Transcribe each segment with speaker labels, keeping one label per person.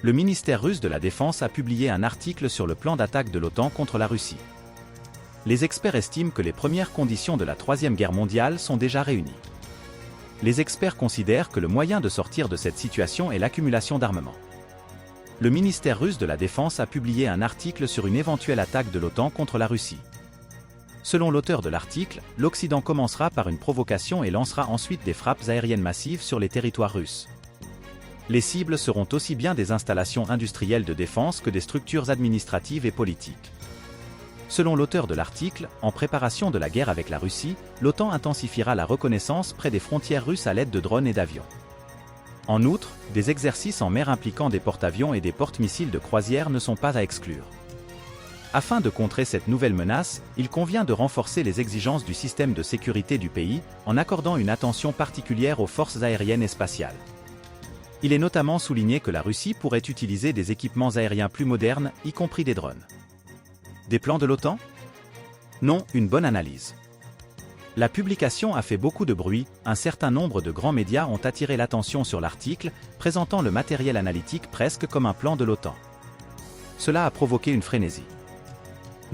Speaker 1: Le ministère russe de la Défense a publié un article sur le plan d'attaque de l'OTAN contre la Russie. Les experts estiment que les premières conditions de la Troisième Guerre mondiale sont déjà réunies. Les experts considèrent que le moyen de sortir de cette situation est l'accumulation d'armements. Le ministère russe de la Défense a publié un article sur une éventuelle attaque de l'OTAN contre la Russie. Selon l'auteur de l'article, l'Occident commencera par une provocation et lancera ensuite des frappes aériennes massives sur les territoires russes. Les cibles seront aussi bien des installations industrielles de défense que des structures administratives et politiques. Selon l'auteur de l'article, en préparation de la guerre avec la Russie, l'OTAN intensifiera la reconnaissance près des frontières russes à l'aide de drones et d'avions. En outre, des exercices en mer impliquant des porte-avions et des porte-missiles de croisière ne sont pas à exclure. Afin de contrer cette nouvelle menace, il convient de renforcer les exigences du système de sécurité du pays, en accordant une attention particulière aux forces aériennes et spatiales. Il est notamment souligné que la Russie pourrait utiliser des équipements aériens plus modernes, y compris des drones. Des plans de l'OTAN? Non, une bonne analyse. La publication a fait beaucoup de bruit, un certain nombre de grands médias ont attiré l'attention sur l'article, présentant le matériel analytique presque comme un plan de l'OTAN. Cela a provoqué une frénésie.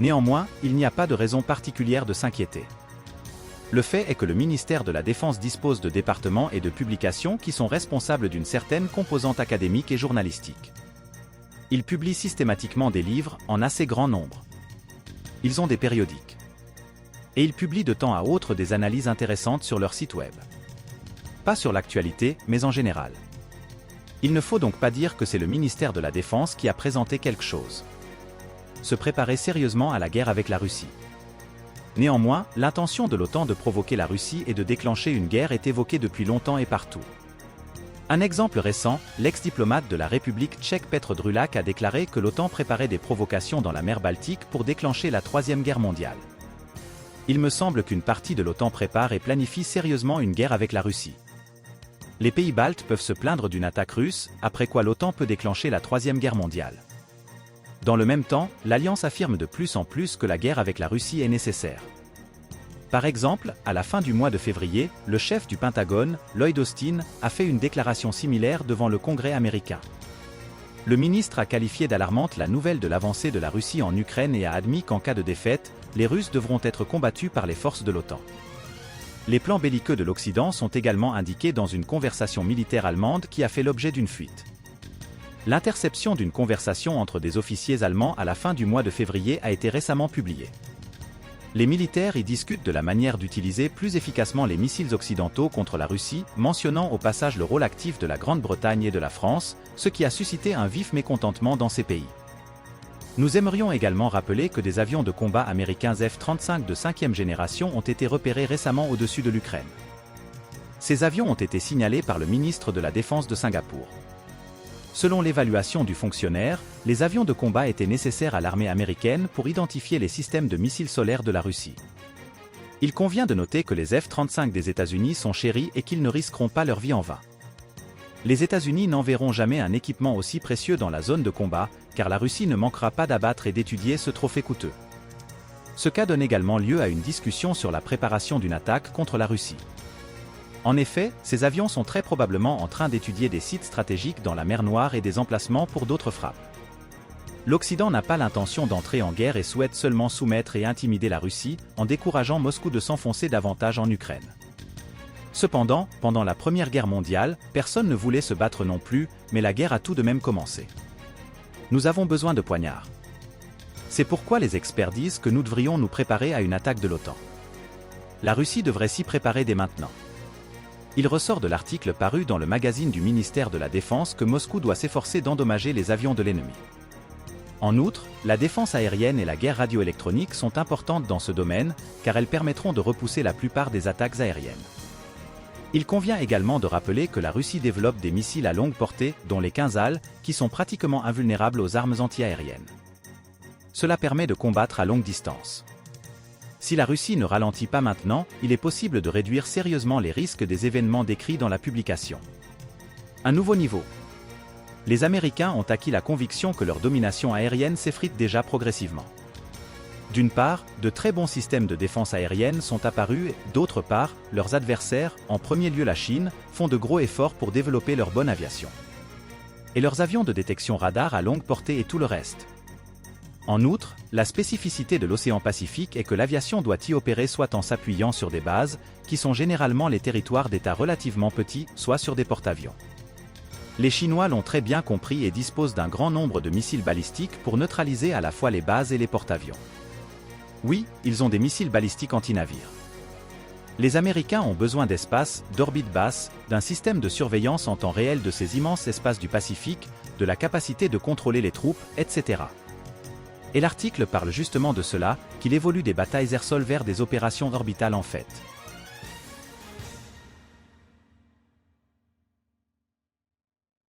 Speaker 1: Néanmoins, il n'y a pas de raison particulière de s'inquiéter. Le fait est que le ministère de la Défense dispose de départements et de publications qui sont responsables d'une certaine composante académique et journalistique. Ils publient systématiquement des livres en assez grand nombre. Ils ont des périodiques. Et ils publient de temps à autre des analyses intéressantes sur leur site web. Pas sur l'actualité, mais en général. Il ne faut donc pas dire que c'est le ministère de la Défense qui a présenté quelque chose. Se préparer sérieusement à la guerre avec la Russie. Néanmoins, l'intention de l'OTAN de provoquer la Russie et de déclencher une guerre est évoquée depuis longtemps et partout. Un exemple récent, l'ex-diplomate de la République tchèque Petr Drulák a déclaré que l'OTAN préparait des provocations dans la mer Baltique pour déclencher la Troisième Guerre mondiale. Il me semble qu'une partie de l'OTAN prépare et planifie sérieusement une guerre avec la Russie. Les pays baltes peuvent se plaindre d'une attaque russe, après quoi l'OTAN peut déclencher la Troisième Guerre mondiale. Dans le même temps, l'Alliance affirme de plus en plus que la guerre avec la Russie est nécessaire. Par exemple, à la fin du mois de février, le chef du Pentagone, Lloyd Austin, a fait une déclaration similaire devant le Congrès américain. Le ministre a qualifié d'alarmante la nouvelle de l'avancée de la Russie en Ukraine et a admis qu'en cas de défaite, les Russes devront être combattus par les forces de l'OTAN. Les plans belliqueux de l'Occident sont également indiqués dans une conversation militaire allemande qui a fait l'objet d'une fuite. L'interception d'une conversation entre des officiers allemands à la fin du mois de février a été récemment publiée. Les militaires y discutent de la manière d'utiliser plus efficacement les missiles occidentaux contre la Russie, mentionnant au passage le rôle actif de la Grande-Bretagne et de la France, ce qui a suscité un vif mécontentement dans ces pays. Nous aimerions également rappeler que des avions de combat américains F-35 de 5e génération ont été repérés récemment au-dessus de l'Ukraine. Ces avions ont été signalés par le ministre de la Défense de Singapour. Selon l'évaluation du fonctionnaire, les avions de combat étaient nécessaires à l'armée américaine pour identifier les systèmes de missiles solaires de la Russie. Il convient de noter que les F-35 des États-Unis sont chéris et qu'ils ne risqueront pas leur vie en vain. Les États-Unis n'enverront jamais un équipement aussi précieux dans la zone de combat, car la Russie ne manquera pas d'abattre et d'étudier ce trophée coûteux. Ce cas donne également lieu à une discussion sur la préparation d'une attaque contre la Russie. En effet, ces avions sont très probablement en train d'étudier des sites stratégiques dans la mer Noire et des emplacements pour d'autres frappes. L'Occident n'a pas l'intention d'entrer en guerre et souhaite seulement soumettre et intimider la Russie, en décourageant Moscou de s'enfoncer davantage en Ukraine. Cependant, pendant la Première Guerre mondiale, personne ne voulait se battre non plus, mais la guerre a tout de même commencé. Nous avons besoin de poignards. C'est pourquoi les experts disent que nous devrions nous préparer à une attaque de l'OTAN. La Russie devrait s'y préparer dès maintenant. Il ressort de l'article paru dans le magazine du ministère de la Défense que Moscou doit s'efforcer d'endommager les avions de l'ennemi. En outre, la défense aérienne et la guerre radioélectronique sont importantes dans ce domaine, car elles permettront de repousser la plupart des attaques aériennes. Il convient également de rappeler que la Russie développe des missiles à longue portée, dont les Kinzhal, qui sont pratiquement invulnérables aux armes antiaériennes. Cela permet de combattre à longue distance. Si la Russie ne ralentit pas maintenant, il est possible de réduire sérieusement les risques des événements décrits dans la publication. Un nouveau niveau. Les Américains ont acquis la conviction que leur domination aérienne s'effrite déjà progressivement. D'une part, de très bons systèmes de défense aérienne sont apparus et, d'autre part, leurs adversaires, en premier lieu la Chine, font de gros efforts pour développer leur bonne aviation. et leurs avions de détection radar à longue portée et tout le reste. En outre, la spécificité de l'océan Pacifique est que l'aviation doit y opérer soit en s'appuyant sur des bases, qui sont généralement les territoires d'États relativement petits, soit sur des porte-avions. Les Chinois l'ont très bien compris et disposent d'un grand nombre de missiles balistiques pour neutraliser à la fois les bases et les porte-avions. Oui, ils ont des missiles balistiques anti-navires. Les Américains ont besoin d'espace, d'orbite basse, d'un système de surveillance en temps réel de ces immenses espaces du Pacifique, de la capacité de contrôler les troupes, etc. Et l'article parle justement de cela, qu'il évolue des batailles air-sol vers des opérations orbitales en fait.